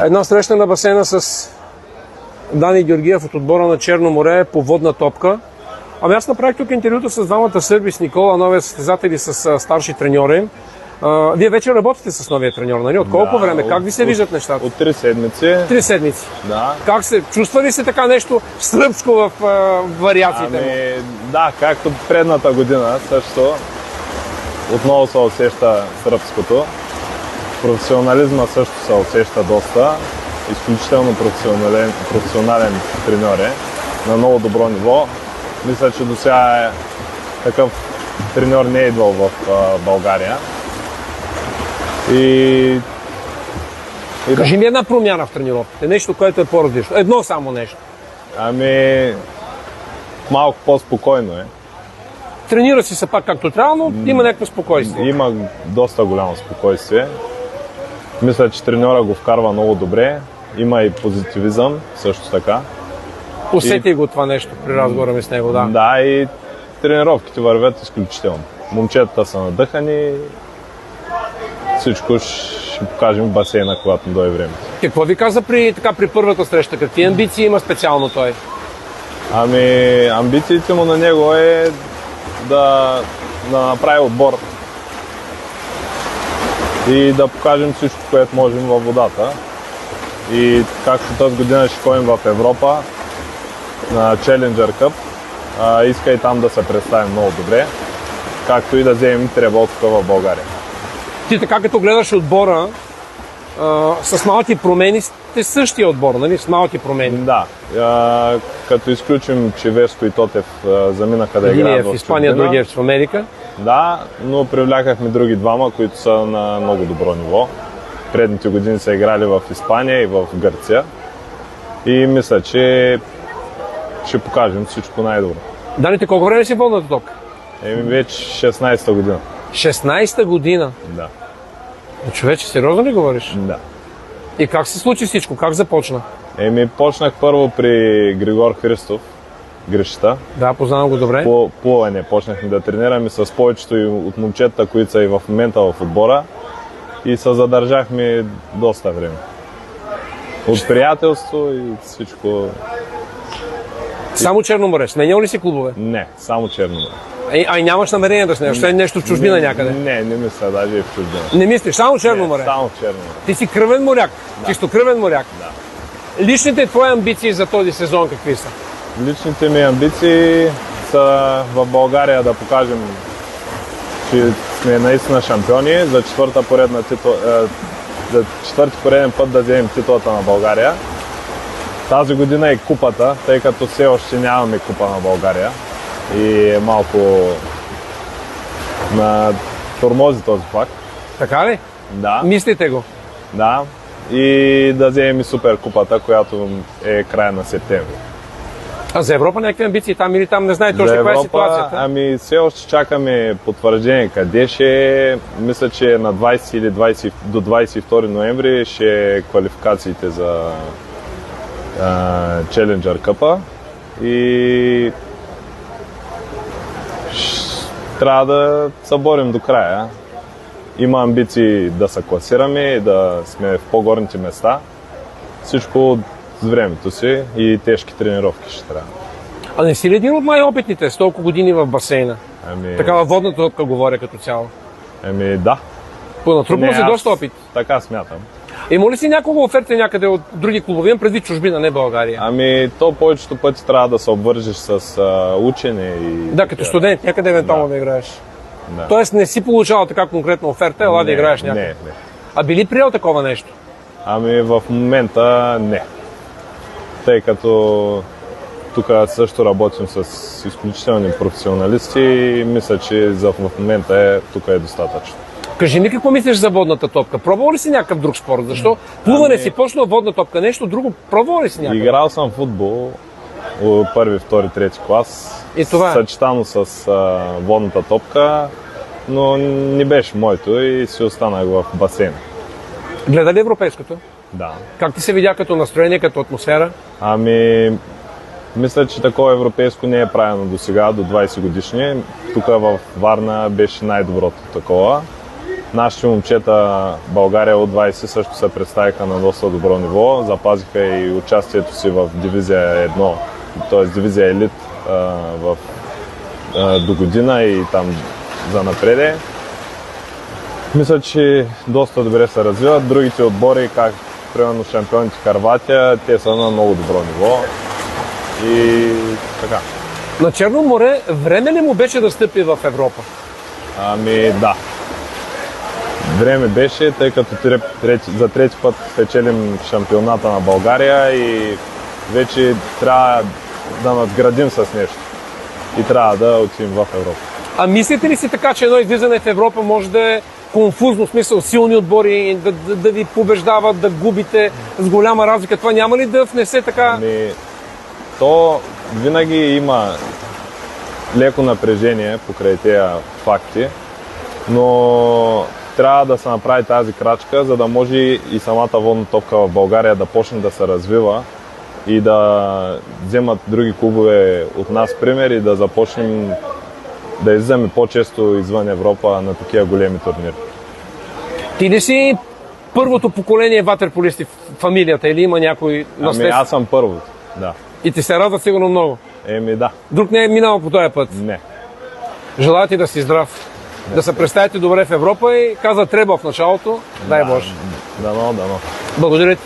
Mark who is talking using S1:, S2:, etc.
S1: Една среща на басейна с Дани Георгиев от отбора на Черно море по водна топка. Ами аз направих тук интервюто с двамата сърби, с Никола, новия състезатели с старши треньори. Вие вече работите с новия треньор, нали? От колко време? Как ви се виждат нещата?
S2: От 3 седмици.
S1: 3 седмици.
S2: Да.
S1: Как се, чувства ли се така нещо сръбско в вариациите му?
S2: Да, както предната година също. Отново се усеща сръбското. Професионализма също се усеща доста. Изключително професионален треньор е. На много добро ниво. Мисля, че до сега такъв треньор не е идвал в България.
S1: Кажи ми една промяна в тренировките, нещо, което е по-различно. Едно само нещо.
S2: Ами, малко по-спокойно е.
S1: Тренира си се пак както трябва, но има някакво спокойствие.
S2: Има доста голямо спокойствие. Мисля, че треньора го вкарва много добре. Има и позитивизъм, също така.
S1: Усети го това нещо при разговора ми с него, да.
S2: Да, и тренировките вървят изключително. Момчетата са надъхани. Всичко ще покажем в басейна, когато дойде време.
S1: Какво ви каза при първата среща? Какви амбиции има специално той?
S2: Ами, амбициите му на него е да направи отбор и да покажем всичко, което можем във водата. И както тази година ще ходим в Европа на Challenger Cup, иска и там да се представим много добре, както и да вземем требол тук в България.
S1: Ти така като гледаш отбора, с малки промени сте същия отбор, нали? С малки промени.
S2: Да, като изключим, че Веско и Тотев заминаха да играят
S1: в Испания, другия в Америка.
S2: Да, но привлякахме други двама, които са на много добро ниво. Предните години са играли в Испания и в Гърция. И мисля, че ще покажем всичко най-добро.
S1: Даните, колко време си водната топка?
S2: Вече 16-та година.
S1: 16-та година?
S2: Да.
S1: Човече, сериозно ли говориш?
S2: Да.
S1: И как се случи всичко? Как започна?
S2: Почнах първо при Григор Христов, Гришата.
S1: Да, познавам го добре.
S2: Плуване почнахме да тренираме с повечето и от момчета, които са и в момента в отбора. И се задържахме доста време. От приятелство и всичко.
S1: Само Черно море. Сменял ли си клубове?
S2: Не, само Черно море.
S1: Ай, нямаш намерение да сменяш? Ще нещо в чужбина някъде?
S2: Не мисля, даже и в чужбина.
S1: Не мислиш? Само Черно море?
S2: Само Черно море.
S1: Ти си кръвен моряк?
S2: Да.
S1: Чистокръвен моряк?
S2: Да.
S1: Личните твои амбиции за този сезон какви са?
S2: Личните ми амбиции са в България да покажем, че сме наистина шампиони за четвърти пореден път да вземем титлата на България. Тази година е купата, тъй като все още нямаме купа на България и е малко на тормози този факт.
S1: Така ли?
S2: Да.
S1: Мислите го?
S2: Да. И да вземем и суперкупата, която е края на септември.
S1: А за Европа някакви амбиции там или там не знаете точно каква е ситуацията?
S2: Ами все още чакаме потвърждение къде ще е. Мисля, че на 20 или до 22 ноември ще е квалификациите за Challenger Cup и трябва да се борим до края. Има амбиции да се класираме, да сме в по-горните места. Всичко с времето си и тежки тренировки ще трябва.
S1: А не си ли един от най-опитните с толкова години в басейна? Такава водната топка говоря като цяло.
S2: Да.
S1: Понатрупно си доста опит.
S2: Така смятам.
S1: Има ли си няколко оферти някъде от други клубове? Имам предвид чужбина, не България.
S2: То повечето пъти трябва да се обвържиш с учене и...
S1: Да, като студент, някъде евентуално да играеш.
S2: Да.
S1: Тоест не си получавал така конкретна оферта, ела да играеш някъде.
S2: Не.
S1: А би ли приел такова нещо?
S2: В момента не. Тъй като тук също работим с изключителни професионалисти и мисля, че в момента тук е достатъчно.
S1: Кажи ми какво мислиш за водната топка? Пробвал ли си някакъв друг спорт? Защо? Плуване си почнал, водна топка, нещо друго. Пробвал ли си някакъв?
S2: Играл съм футбол първи, втори, трети клас.
S1: И това
S2: съчетано с водната топка, но не беше моето и си останах в басейна.
S1: Гледа ли европейското?
S2: Да.
S1: Как ти се видя като настроение, като атмосфера?
S2: Мисля, че такова европейско не е правено до сега, до 20 годишни. Тук в Варна беше най-доброто такова. Нашите момчета България от 20 също се представиха на доста добро ниво. Запазиха и участието си в дивизия 1, т.е. дивизия елит до година и там за напреде. Мисля, че доста добре се развиват. Другите отбори, как примерно шампионите Хърватия, те са на много добро ниво. И така.
S1: На Черно море време ли му беше да стъпи в Европа?
S2: Ами да. Време беше, тъй като за трети път печелим шампионата на България и вече трябва да надградим с нещо. И трябва да отидем в Европа.
S1: А мислите ли си така, че едно излизане в Европа може да е конфузно, в смисъл силни отбори, да ви побеждават, да губите с голяма разлика? Това няма ли да внесе така?
S2: Ами, то винаги има леко напрежение покрай тези факти, но трябва да се направи тази крачка, за да може и самата водна топка в България да почне да се развива и да вземат други клубове от нас пример и да започнем да излизаме по-често извън Европа на такива големи турнири.
S1: Ти ли си първото поколение ватерполисти в фамилията или има някой наследство?
S2: Ами аз съм първо, да.
S1: И ти се радва сигурно много?
S2: Еми да.
S1: Друг не е минал по този път?
S2: Не.
S1: Желая ти да си здрав. Да се представите добре в Европа и каза Треба в началото. Дай Боже.
S2: Дано.
S1: Благодаря ти.